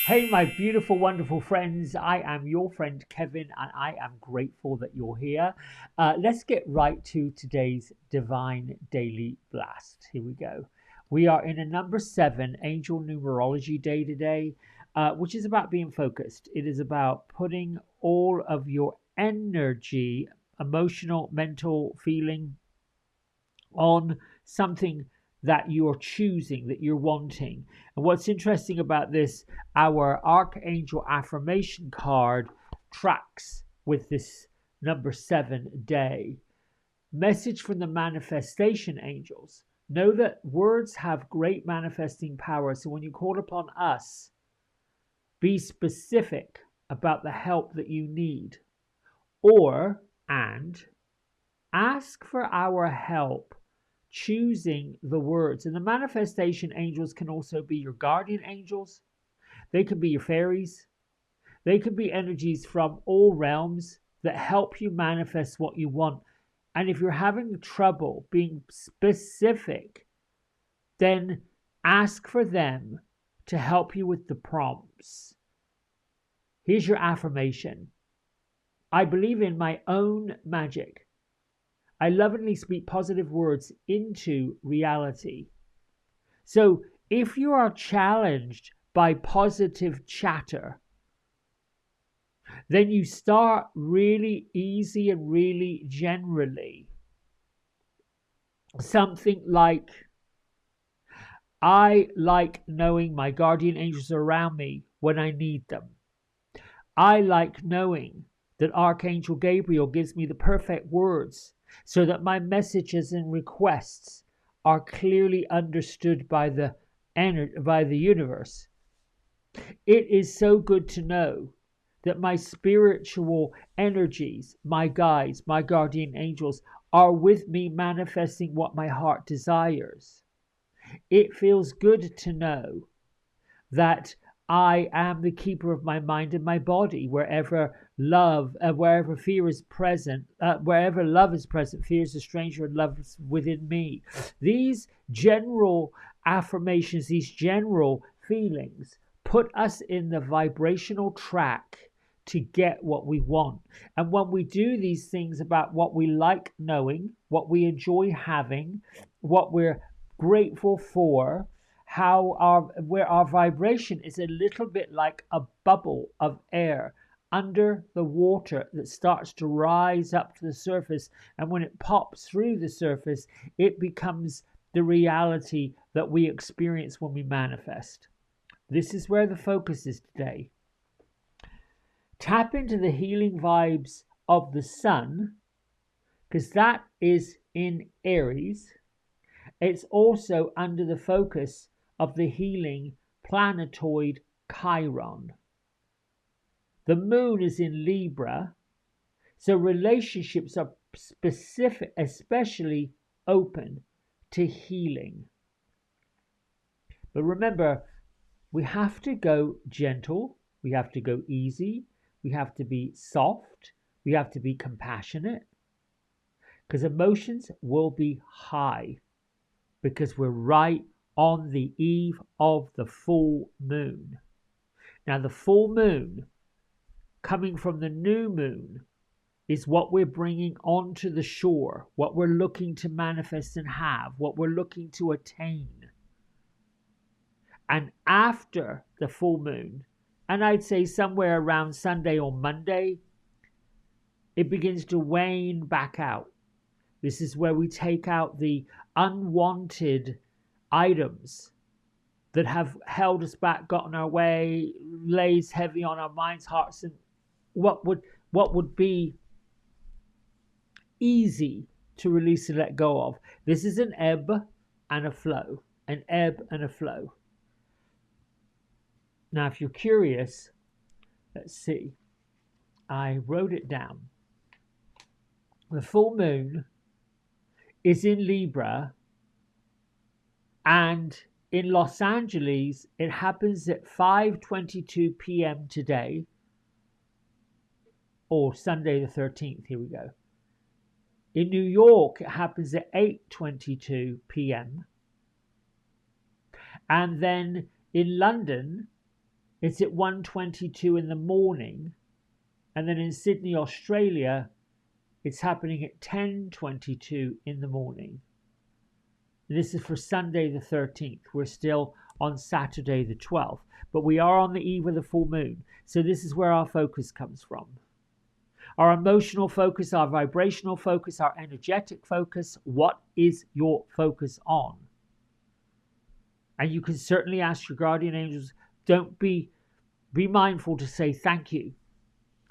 Hey, my beautiful, wonderful friends. I am your friend Kevin, and I am grateful that you're here. Let's get right to today's Divine Daily Blast. Here we go. We are in a number 7 angel numerology day today, which is about being focused. It is about putting all of your energy, emotional, mental, feeling, on something that you're choosing, that you're wanting. And what's interesting about this, our Archangel affirmation card tracks with this number 7 day. Message from the manifestation angels. Know that words have great manifesting power. So when you call upon us, be specific about the help that you need. And ask for our help choosing the words. And the manifestation angels can also be your guardian angels. They can be your fairies. They can be energies from all realms that help you manifest what you want. And if you're having trouble being specific, then ask for them to help you with the prompts. Here's your affirmation. I believe in my own magic. I lovingly speak positive words into reality. So if you are challenged by positive chatter, then you start really easy and really generally. Something like, I like knowing my guardian angels are around me when I need them. I like knowing that Archangel Gabriel gives me the perfect words so that my messages and requests are clearly understood by the universe. It is so good to know that my spiritual energies, my guides, my guardian angels are with me manifesting what my heart desires. It feels good to know that I am the keeper of my mind and my body. Wherever fear is present, wherever love is present, fear is a stranger and love is within me. These general affirmations, these general feelings put us in the vibrational track to get what we want. And when we do these things about what we like knowing, what we enjoy having, what we're grateful for, where our vibration is a little bit like a bubble of air under the water that starts to rise up to the surface, and when it pops through the surface it becomes the reality that we experience when we manifest. This is where the focus is today. Tap into the healing vibes of the sun, because that is in Aries. It's also under the focus of the healing planetoid Chiron. The moon is in Libra, so relationships are specific, especially open to healing. But remember, we have to go gentle, we have to go easy, we have to be soft, we have to be compassionate, because emotions will be high, because we're right on the eve of the full moon. Now, the full moon coming from the new moon is what we're bringing onto the shore, what we're looking to manifest and have, what we're looking to attain. And after the full moon, and I'd say somewhere around Sunday or Monday, it begins to wane back out. This is where we take out the unwanted items that have held us back, got in our way, lays heavy on our minds, hearts, and what would be easy to release and let go of. This is an ebb and a flow, an ebb and a flow. Now, if you're curious, let's see. I wrote it down. The full moon is in Libra, and in Los Angeles, it happens at 5:22 p.m. today, or Sunday the 13th. Here we go. In New York, it happens at 8:22 p.m. And then in London, it's at 1:22 in the morning. And then in Sydney, Australia, it's happening at 10:22 in the morning. And this is for Sunday the 13th. We're still on Saturday the 12th, but we are on the eve of the full moon. So this is where our focus comes from. Our emotional focus, our vibrational focus, our energetic focus. What is your focus on? And you can certainly ask your guardian angels, don't be mindful to say thank you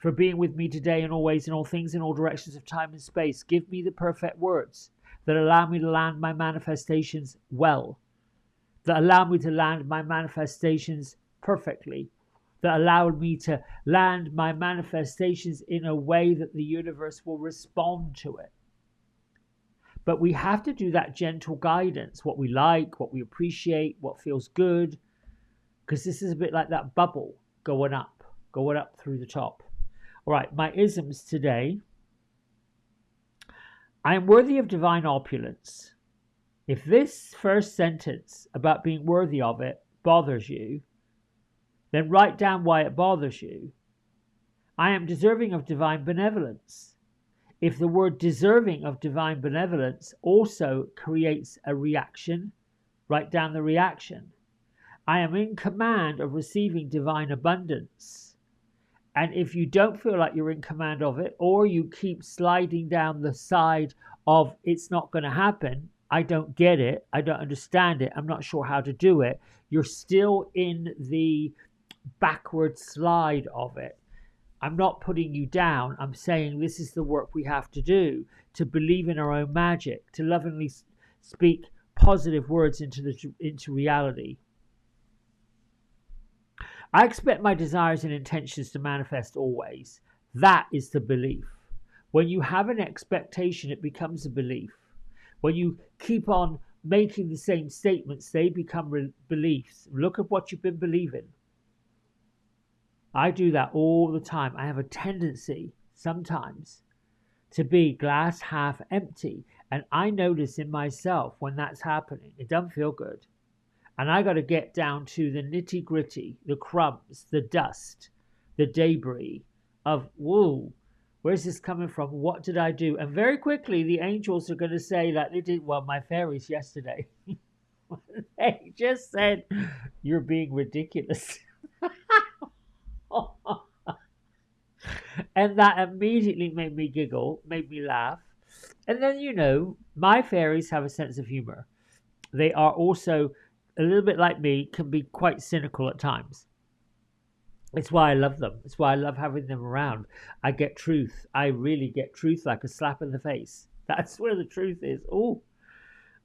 for being with me today and always in all things, in all directions of time and space. Give me the perfect words that allow me to land my manifestations well, that allow me to land my manifestations perfectly, that allow me to land my manifestations in a way that the universe will respond to it. But we have to do that gentle guidance, what we like, what we appreciate, what feels good, because this is a bit like that bubble going up through the top. All right, my isms today. I am worthy of divine opulence. If this first sentence about being worthy of it bothers you, then write down why it bothers you. I am deserving of divine benevolence. If the word deserving of divine benevolence also creates a reaction, write down the reaction. I am in command of receiving divine abundance. And if you don't feel like you're in command of it, or you keep sliding down the side of it's not going to happen, I don't get it, I don't understand it, I'm not sure how to do it, you're still in the backward slide of it. I'm not putting you down. I'm saying this is the work we have to do, to believe in our own magic, to lovingly speak positive words into reality. I expect my desires and intentions to manifest always. That is the belief. When you have an expectation, it becomes a belief. When you keep on making the same statements, they become beliefs. Look at what you've been believing. I do that all the time. I have a tendency sometimes to be glass half empty. And I notice in myself when that's happening, it doesn't feel good. And I got to get down to the nitty gritty, the crumbs, the dust, the debris of, whoa, where's this coming from? What did I do? And very quickly, the angels are going to say, like they did, well, my fairies yesterday. They just said, you're being ridiculous. And that immediately made me giggle, made me laugh. And then, you know, my fairies have a sense of humor. They are also a little bit like me, can be quite cynical at times. It's why I love them. It's why I love having them around. I get truth. I really get truth like a slap in the face. That's where the truth is. Oh,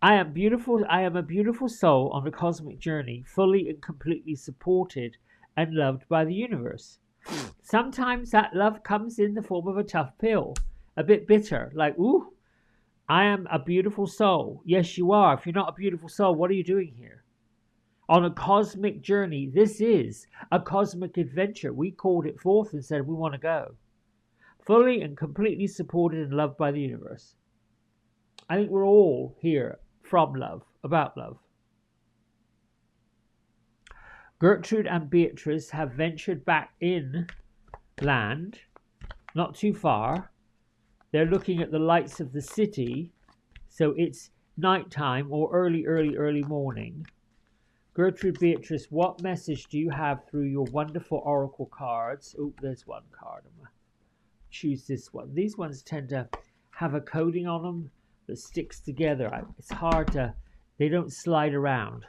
I am beautiful. I am a beautiful soul on a cosmic journey, fully and completely supported and loved by the universe. Sometimes that love comes in the form of a tough pill, a bit bitter, like, ooh, I am a beautiful soul. Yes, you are. If you're not a beautiful soul, what are you doing here? On a cosmic journey, this is a cosmic adventure. We called it forth and said we want to go. Fully and completely supported and loved by the universe. I think we're all here from love, about love. Gertrude and Beatrice have ventured back in land, not too far. They're looking at the lights of the city, so it's nighttime or early morning. Gertrude, Beatrice, what message do you have through your wonderful oracle cards? Oh, there's one card. I'm going to choose this one. These ones tend to have a coating on them that sticks together. It's hard to, they don't slide around.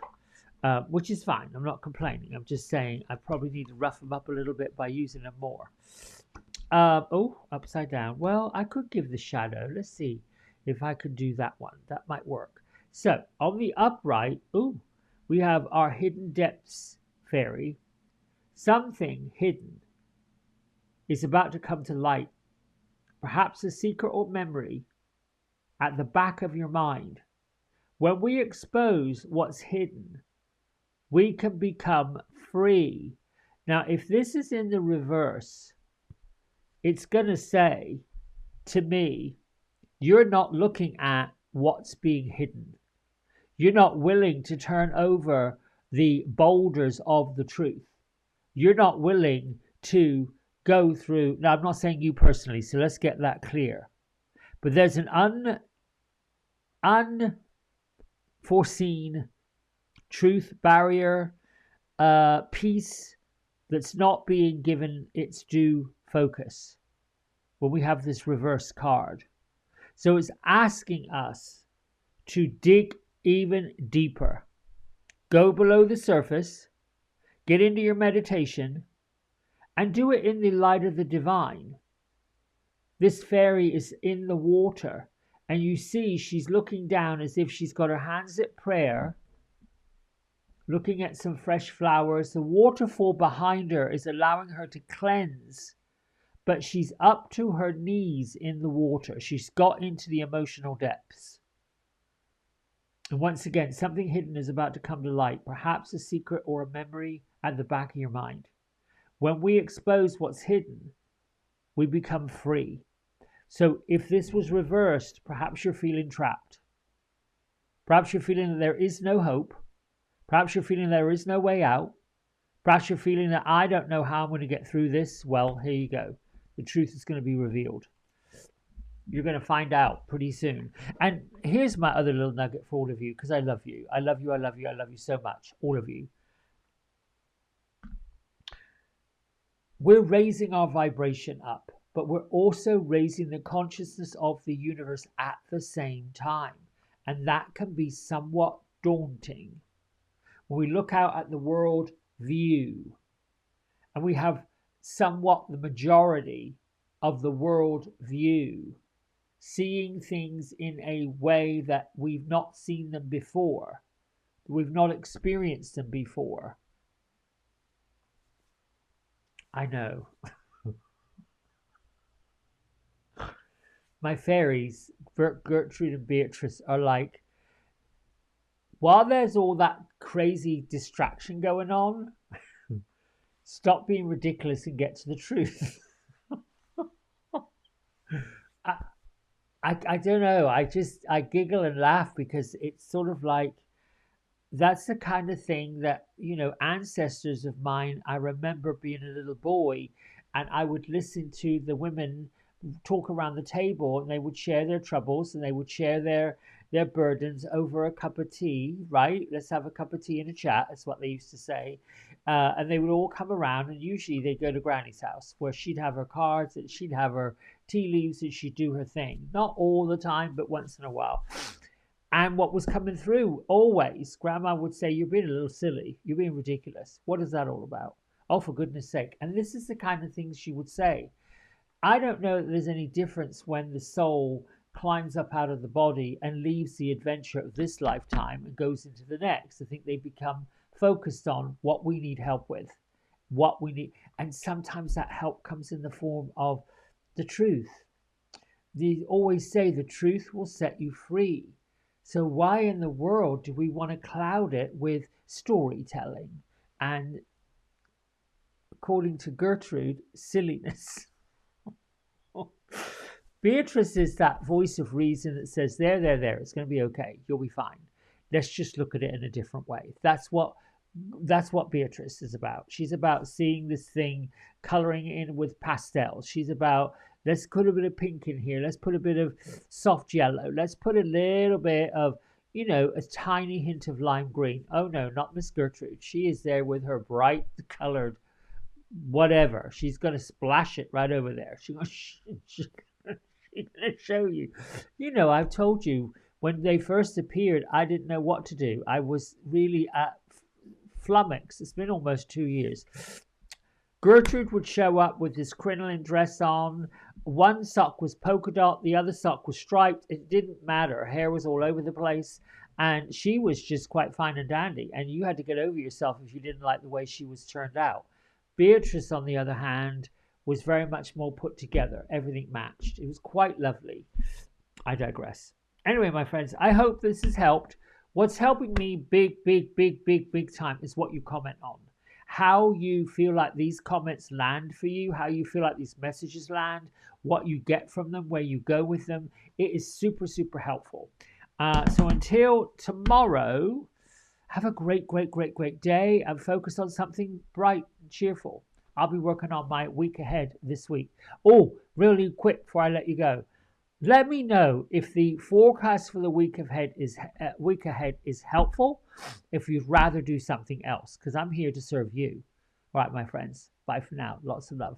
Which is fine. I'm not complaining. I'm just saying I probably need to rough them up a little bit by using them more. Oh, upside down. Well, I could give the shadow. Let's see if I could do that one. That might work. So on the upright, we have our hidden depths fairy. Something hidden is about to come to light. Perhaps a secret or memory at the back of your mind. When we expose what's hidden, we can become free. Now, if this is in the reverse, it's going to say to me, you're not looking at what's being hidden. You're not willing to turn over the boulders of the truth. You're not willing to go through. Now, I'm not saying you personally, so let's get that clear. But there's an unforeseen truth barrier, piece that's not being given its due focus when we have this reverse card. So it's asking us to dig even deeper. Go below the surface, get into your meditation, and do it in the light of the divine. This fairy is in the water, and you see she's looking down as if she's got her hands at prayer, looking at some fresh flowers. The waterfall behind her is allowing her to cleanse, but she's up to her knees in the water. She's got into the emotional depths. And once again, something hidden is about to come to light, perhaps a secret or a memory at the back of your mind. When we expose what's hidden, we become free. So if this was reversed, perhaps you're feeling trapped. Perhaps you're feeling that there is no hope. Perhaps you're feeling there is no way out. Perhaps you're feeling that I don't know how I'm going to get through this. Well, here you go. The truth is going to be revealed. You're going to find out pretty soon. And here's my other little nugget for all of you, because I love you. I love you, I love you, I love you so much. All of you. We're raising our vibration up, but we're also raising the consciousness of the universe at the same time. And that can be somewhat daunting. When we look out at the world view, and we have somewhat the majority of the world view, seeing things in a way that we've not seen them before, we've not experienced them before. I know. My fairies, Gertrude and Beatrice, are like, while there's all that crazy distraction going on, stop being ridiculous and get to the truth. I don't know. I giggle and laugh because it's sort of like, that's the kind of thing that, ancestors of mine, I remember being a little boy, and I would listen to the women talk around the table, and they would share their troubles, and they would share their burdens over a cup of tea, right? Let's have a cup of tea and a chat. That's what they used to say. And they would all come around, and usually they'd go to Granny's house, where she'd have her cards, and she'd have her tea leaves, and she'd do her thing. Not all the time, but once in a while. And what was coming through, always, Grandma would say, you're being a little silly. You're being ridiculous. What is that all about? Oh, for goodness sake. And this is the kind of things she would say. I don't know that there's any difference when the soul climbs up out of the body and leaves the adventure of this lifetime and goes into the next. I think they become focused on what we need help with, what we need. And sometimes that help comes in the form of the truth. They always say the truth will set you free. So why in the world do we want to cloud it with storytelling and, according to Gertrude, silliness? Beatrice is that voice of reason that says, there, it's going to be okay. You'll be fine. Let's just look at it in a different way. That's what Beatrice is about. She's about seeing this thing, coloring in with pastels. She's about, let's put a bit of pink in here. Let's put a bit of soft yellow. Let's put a little bit of, a tiny hint of lime green. Oh no, not Miss Gertrude. She is there with her bright colored whatever. She's going to splash it right over there. She's going to show you. I've told you, when they first appeared, I didn't know what to do. I was really flummoxed. It's been almost 2 years. Gertrude would show up with this crinoline dress on. One sock was polka dot, the other sock was striped. It didn't matter. Her hair was all over the place. And she was just quite fine and dandy. And you had to get over yourself if you didn't like the way she was turned out. Beatrice, on the other hand, was very much more put together. Everything matched. It was quite lovely. I digress. Anyway, my friends, I hope this has helped. What's helping me big time is what you comment on. How you feel like these comments land for you, how you feel like these messages land, what you get from them, where you go with them. It is super helpful. So until tomorrow, Have a great, great, great, great day and focus on something bright and cheerful. I'll be working on my week ahead this week. Oh, really quick before I let you go. Let me know if the forecast for the week ahead is helpful. If you'd rather do something else, because I'm here to serve you. All right, my friends. Bye for now. Lots of love.